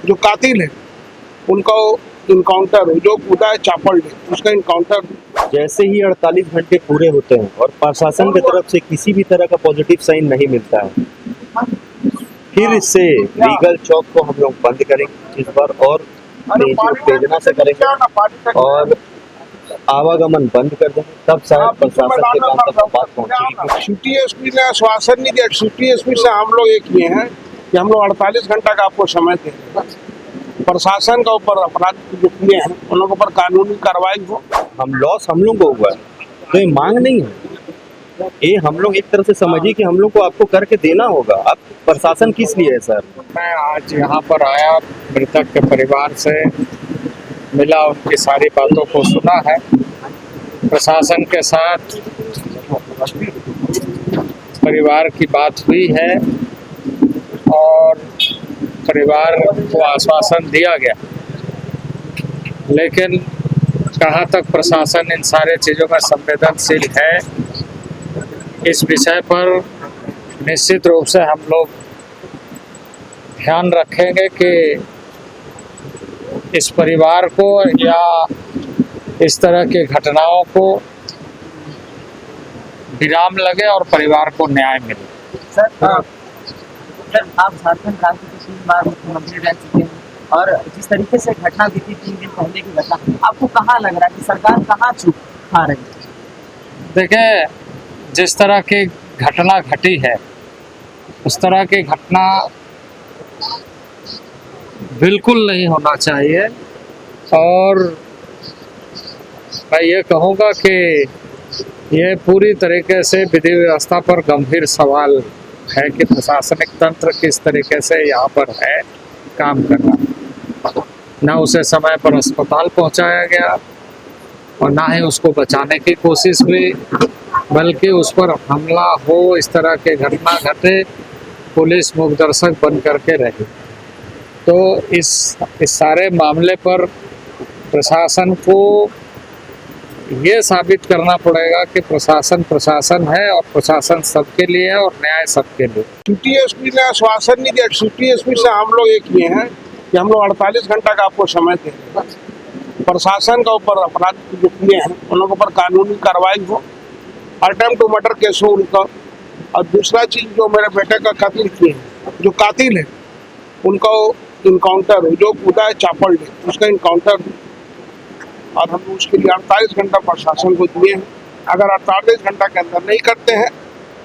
जो कातिल है उनका इनकाउंटर हो, जो कूदा है चापड़ ले उसका इनकाउंटर। जैसे ही 48 घंटे पूरे होते हैं और प्रशासन की तरफ से किसी भी तरह का पॉजिटिव साइन नहीं मिलता है, फिर से लीगल चौक को हम लोग बंद करेंगे इस बार, और उत्तेजना से करेंगे और आवागमन बंद कर देंगे। तब शायद प्रशासन के कान तक बात पहुंचेगी। सिटी एसपी ने आश्वासन नहीं दिया। सिटी एसपी से हम लोग एक ये हैं कि हम लोग 48 घंटा का आपको समय दे रहे हैं। प्रशासन का ऊपर अपराध जो किए हैं उन लोगों पर कानूनी कार्रवाई हो। हम लॉस हम लोग को हुआ है, तो ये मांग नहीं है। ये हम लोग एक तरह से समझिए कि हम लोग को आपको करके देना होगा। आप प्रशासन किस लिए है सर? मैं आज यहाँ पर आया, मृतक के परिवार से मिला, उनकी सारी बातों को सुना है। प्रशासन के साथ परिवार की बात हुई है और परिवार को आश्वासन दिया गया, लेकिन कहाँ तक प्रशासन इन सारे चीज़ों में संवेदनशील है, इस विषय पर निश्चित रूप से हम लोग ध्यान रखेंगे कि इस परिवार को या इस तरह के घटनाओं को विराम लगे और परिवार को न्याय मिले। सर, आप झारखंड राज्य के 3 बार मुख्यमंत्री रह चुके हैं और जिस तरीके से घटना बीती 3 दिन पहले की घटना, आपको कहाँ लग रहा है कि सरकार कहाँ चूक खा रही है? देखिए, जिस तरह की घटना घटी है उस तरह की घटना बिल्कुल नहीं होना चाहिए, और मैं ये कहूँगा कि ये पूरी तरीके से विधि व्यवस्था पर गंभीर सवाल है कि प्रशासनिक तंत्र किस तरीके से यहाँ पर है काम कर रहा। ना उसे समय पर अस्पताल पहुँचाया गया और ना ही उसको बचाने की कोशिश हुई, बल्कि उस पर हमला हो, इस तरह के घटना घटे, पुलिस मूकदर्शक बन करके रही। तो इस सारे मामले पर प्रशासन को ये साबित करना पड़ेगा कि प्रशासन है और प्रशासन सबके लिए है और न्याय सबके लिए। सिटी एसपी ने आश्वासन नहीं दिया। सिटी एसपी से हम लोग एक ये हैं कि हम लोग 48 घंटा का आपको समय दे रहे हैं। प्रशासन का ऊपर अपराध जो किए हैं उन लोगों पर कानूनी कार्रवाई हो, अटेम्प्ट टू मर्डर केस हो उनका। और दूसरा चीज, जो मेरे बेटे का कत्ल किए हैं, जो कातिल है उनका इनकाउंटर हो, जो कूदा है चापड़ ले उसका इनकाउंटर हो। और हम उसके लिए 48 घंटा प्रशासन को दिए हैं। अगर 48 घंटा के अंदर नहीं करते हैं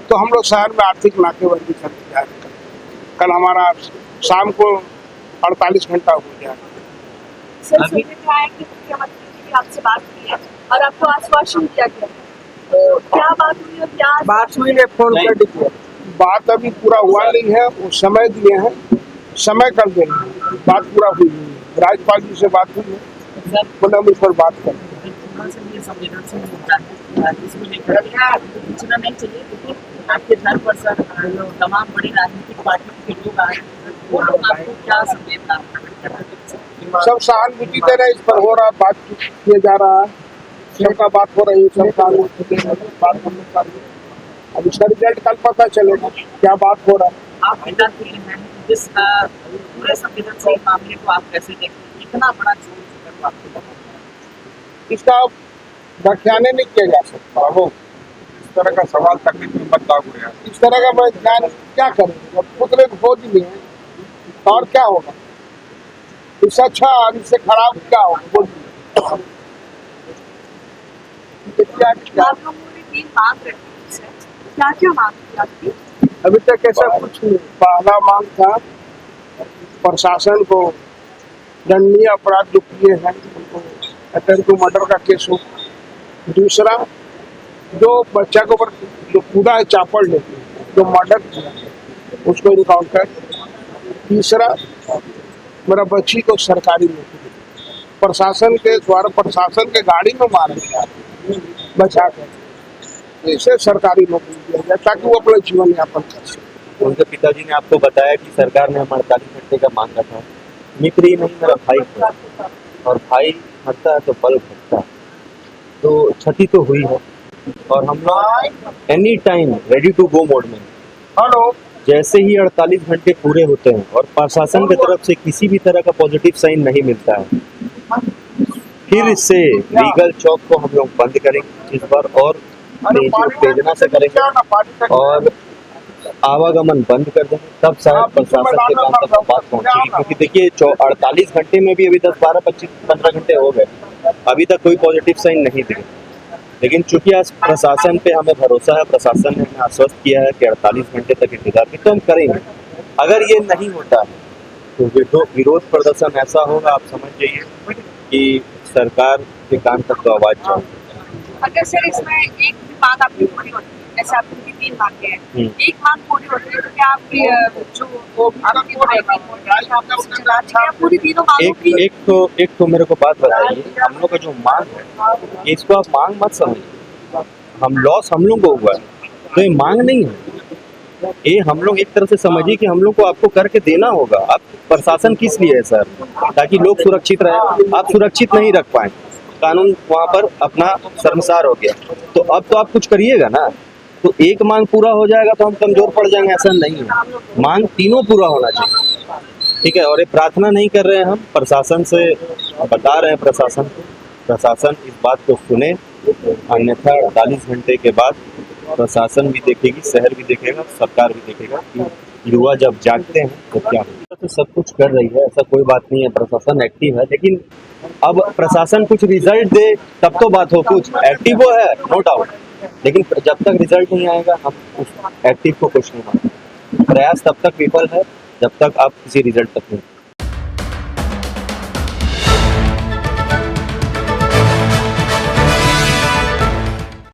तो हम लोग शहर में आर्थिक नाकेबंदी करने जा रहे हैं। कल हमारा शाम को 48 घंटा हो जाएगा। सर, सुनने में आया कि मुख्यमंत्री जी ने आपसे बात की है और आपको आश्वासन दिया गया, तो क्या बात हुई और क्या बात हुई है? फोन कर दीजिए। बात अभी पूरा हुआ नहीं है, वो समय दिए हैं, समय कर देंगे। बात पूरा हुई नहीं है। राज्यपाल जी से बात हुई है, बोला हम इस पर बात करें। सूचना नहीं चाहिए, लेकिन आपके घर पर सर जो तमाम बड़ी राजनीतिक पार्टी के लोग आए, वो लोग आपको क्या संवेदना? सब सहानुभूति दे रहे, इस पर हो रहा, बात किया जा रहा है, सबका बात हो रही है, सब सहानुभूति बात करने का। अब इसका रिजल्ट कल पता चलेगा क्या बात हो रहा है। आप पिता के हैं, जिस पूरे संवेदनशील मामले को आप कैसे देखते हैं? इतना बड़ा जोर इसका व्याख्यान नहीं किया जा सकता। वो इस तरह का सवाल करने में मत लागू है। इस तरह का व्याख्यान क्या करेंगे जब पुतले को खोज लिए हैं, तो और क्या होगा? इससे अच्छा और इससे खराब क्या होगा? बोलिए। आप लोगों ने 3 मांग रखी है, क्या मांग थी आपकी? अभी तक ऐसा कुछ नहीं। पहला मांग था प्रशासन को दंडनीय अपराध जो किए हैं उनको अटेम्प्ट टू मर्डर का केस हो। दूसरा, जो बच्चा के ऊपर जो कूदा है चापड़ ले, जो मर्डर किया उसको इनकाउंटर। तीसरा, मेरा बच्ची को सरकारी नौकरी, प्रशासन के द्वारा प्रशासन के गाड़ी में मारा गया बचा कर, इसे सरकारी नौकरी दिया जाए ताकि वो अपना जीवन यापन कर सके। उनके पिताजी ने आपको बताया कि सरकार ने 48 घंटे का मांगा था। मित्र ही नहीं, मेरा भाई था, और भाई मरता है तो बल घटता है, तो क्षति तो हुई है और हम लोग any time ready to go mode में। हेलो। जैसे ही 48 घंटे पूरे होते हैं और प्रशासन की तरफ से किसी भी तरह का पॉजिटिव साइन नहीं मिलता है, फिर इससे लीगल चौक को हम लोग बंद करेंगे इस बार, और उत्तेजना से करेंगे और आवागमन बंद कर देंगे, तब शायद प्रशासन के कान तक बात पहुंचेगी। क्योंकि देखिए 48 घंटे में भी अभी 10, 12, 25, 15 घंटे हो गए, अभी तक कोई पॉजिटिव साइन नहीं दिखे। लेकिन चूंकि आज प्रशासन पे हमें भरोसा है, प्रशासन ने हमें आश्वस्त किया है कि 48 घंटे तक इंतजार की, तो हम करेंगे। अगर ये नहीं होता तो विरोध प्रदर्शन ऐसा होगा, आप समझ जाइए कि सरकार के कान तक तो आवाज जाए। अगर सर इसमें एक भी मांग आपकी पूरी होती है, जैसे आपकी 3 मांगे हैं, एक मांग पूरी होती है तो क्या आपकी जो आपकी वो रहेगी पूरी तीनों मांगों की? एक तो मेरे को बात बताइए, हम लोग का जो मांग है इसको आप मांग मत समझिए, हम लॉस हम लोग को हुआ है, तो ये मांग नहीं है, ये हम लोग एक तरह से समझिए कि हम लोग को आपको करके देना होगा। आप प्रशासन किस लिए है सर? ताकि लोग सुरक्षित रहे, आप सुरक्षित नहीं रख पाए, कानून वहाँ पर अपना शर्मसार हो गया, तो अब तो आप कुछ करिएगा ना। तो एक मांग पूरा हो जाएगा तो हम कमजोर पड़ जाएंगे, ऐसा नहीं है, मांग तीनों पूरा होना चाहिए, ठीक है। और ये प्रार्थना नहीं कर रहे हैं हम, प्रशासन से बता रहे हैं प्रशासन इस बात को सुने, अन्यथा 48 घंटे के बाद प्रशासन भी देखेगी, शहर भी देखेगा, सरकार भी देखेगा कि युवा जब जागते हैं तो क्या होता है। तो सब कुछ कर रही है, ऐसा कोई बात नहीं है, प्रशासन एक्टिव है, लेकिन अब प्रशासन कुछ रिजल्ट दे तब तो बात हो। कुछ एक्टिव वो है नो डाउट, लेकिन जब तक रिजल्ट नहीं आएगा हम उस एक्टिव को कुछ नहीं मानते। प्रयास तब तक विफल है जब तक आप किसी रिजल्ट तक नहीं